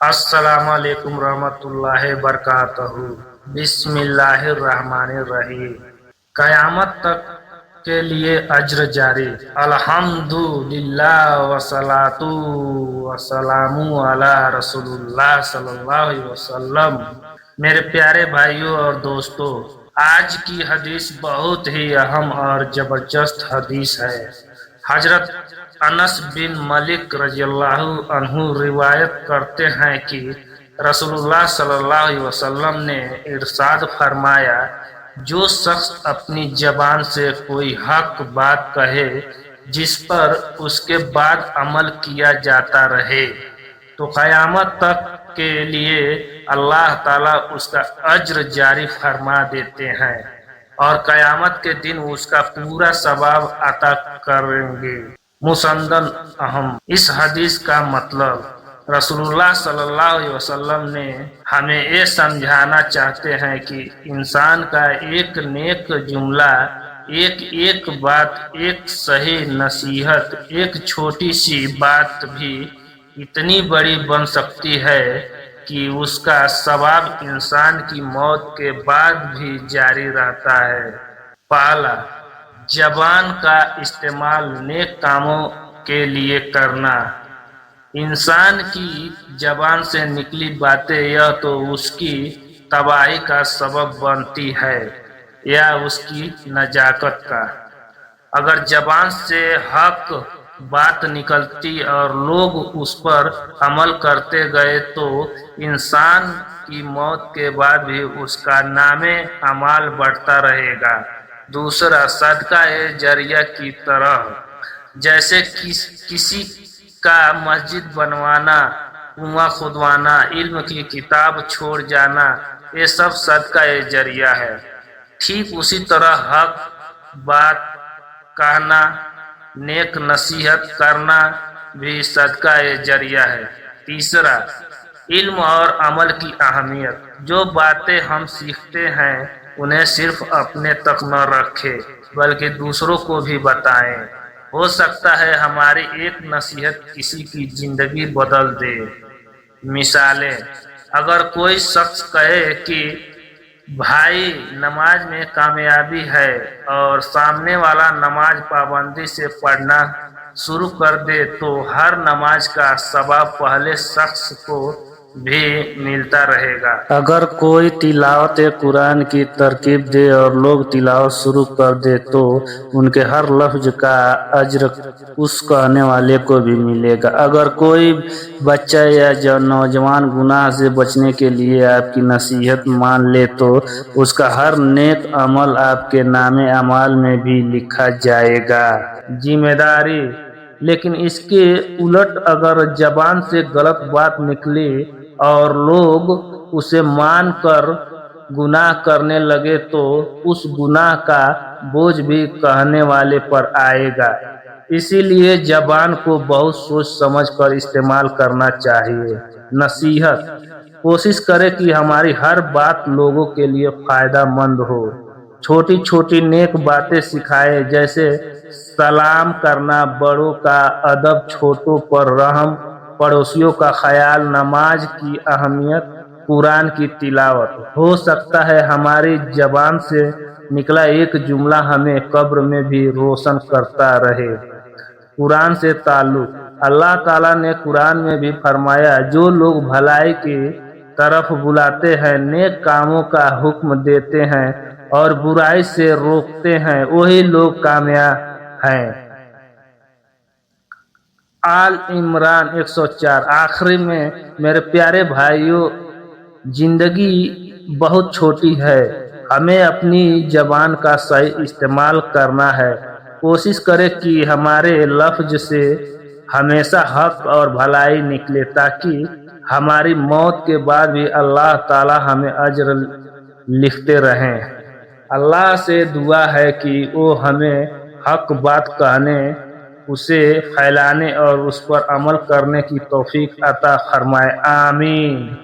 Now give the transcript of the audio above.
السلام علیکم ورحمۃ اللہ وبرکاتہ۔ بسم اللہ الرحمن الرحیم۔ قیامت تک کے لیے اجر جاری۔ الحمد للہ والصلاۃ والسلام علی رسول اللہ صلی اللہ علیہ وسلم۔ میرے پیارے بھائیوں اور دوستوں، آج کی حدیث بہت ہی اہم اور زبردست حدیث ہے۔ حضرت انس بن مالک رضی اللہ عنہ روایت کرتے ہیں کہ رسول اللہ صلی اللہ علیہ وسلم نے ارشاد فرمایا، جو شخص اپنی زبان سے کوئی حق بات کہے جس پر اس کے بعد عمل کیا جاتا رہے تو قیامت تک کے لیے اللہ تعالیٰ اس کا اجر جاری فرما دیتے ہیں اور قیامت کے دن اس کا پورا ثواب عطا کریں گے۔ مسندن اہم۔ اس حدیث کا مطلب رسول اللہ صلی اللہ علیہ وسلم نے ہمیں یہ سمجھانا چاہتے ہیں کہ انسان کا ایک نیک جملہ، ایک بات، ایک صحیح نصیحت، ایک چھوٹی سی بات بھی اتنی بڑی بن سکتی ہے کہ اس کا ثواب انسان کی موت کے بعد بھی جاری رہتا ہے۔ پہلا، زبان کا استعمال نیک کاموں کے لیے کرنا۔ انسان کی زبان سے نکلی باتیں یا تو اس کی تباہی کا سبب بنتی ہے یا اس کی نجات کا۔ اگر زبان سے حق بات نکلتی اور لوگ اس پر عمل کرتے گئے تو انسان کی موت کے بعد بھی اس کا نام اعمال بڑھتا رہے گا۔ دوسرا، صدقہ جاریہ کی طرح، جیسے کسی کا مسجد بنوانا، کنواں کھودوانا، علم کی کتاب چھوڑ جانا، یہ سب صدقہ جاریہ ہے۔ ٹھیک اسی طرح حق بات کہنا، نیک نصیحت کرنا بھی صدقہ جاریہ ہے۔ تیسرا، علم اور عمل کی اہمیت۔ جو باتیں ہم سیکھتے ہیں انہیں صرف اپنے تک نہ رکھیں بلکہ دوسروں کو بھی بتائیں۔ ہو سکتا ہے ہماری ایک نصیحت کسی کی زندگی بدل دے۔ مثالیں، اگر کوئی شخص کہے کہ بھائی نماز میں کامیابی ہے اور سامنے والا نماز پابندی سے پڑھنا شروع کر دے تو ہر نماز کا ثواب پہلے شخص کو بھی ملتا رہے گا۔ اگر کوئی تلاوت قرآن کی ترغیب دے اور لوگ تلاوت شروع کر دے تو ان کے ہر لفظ کا اجر اس کہنے والے کو بھی ملے گا۔ اگر کوئی بچہ یا نوجوان گناہ سے بچنے کے لیے آپ کی نصیحت مان لے تو اس کا ہر نیک عمل آپ کے نام اعمال میں بھی لکھا جائے گا۔ ذمہ داری۔ لیکن اس کے الٹ اگر زبان سے غلط بات نکلے اور لوگ اسے مان کر گناہ کرنے لگے تو اس گناہ کا بوجھ بھی کہنے والے پر آئے گا۔ اسی لیے زبان کو بہت سوچ سمجھ کر استعمال کرنا چاہیے۔ نصیحت۔ کوشش کریں کہ ہماری ہر بات لوگوں کے لیے فائدہ مند ہو۔ چھوٹی چھوٹی نیک باتیں سکھائیں، جیسے سلام کرنا، بڑوں کا ادب، چھوٹوں پر رحم، پڑوسیوں کا خیال، نماز کی اہمیت، قرآن کی تلاوت۔ ہو سکتا ہے ہماری زبان سے نکلا ایک جملہ ہمیں قبر میں بھی روشن کرتا رہے۔ قرآن سے تعلق۔ اللہ تعالیٰ نے قرآن میں بھی فرمایا، جو لوگ بھلائی کی طرف بلاتے ہیں، نیک کاموں کا حکم دیتے ہیں اور برائی سے روکتے ہیں، وہی لوگ کامیاب ہیں۔ آل عمران 104۔ آخری میں میرے پیارے بھائیوں، زندگی بہت چھوٹی ہے، ہمیں اپنی زبان کا صحیح استعمال کرنا ہے۔ کوشش کریں کہ ہمارے لفظ سے ہمیشہ حق اور بھلائی نکلے تاکہ ہماری موت کے بعد بھی اللہ تعالی ہمیں اجر لکھتے رہیں۔ اللہ سے دعا ہے کہ وہ ہمیں حق بات کہنے، اسے پھیلانے اور اس پر عمل کرنے کی توفیق عطا فرمائے۔ آمین۔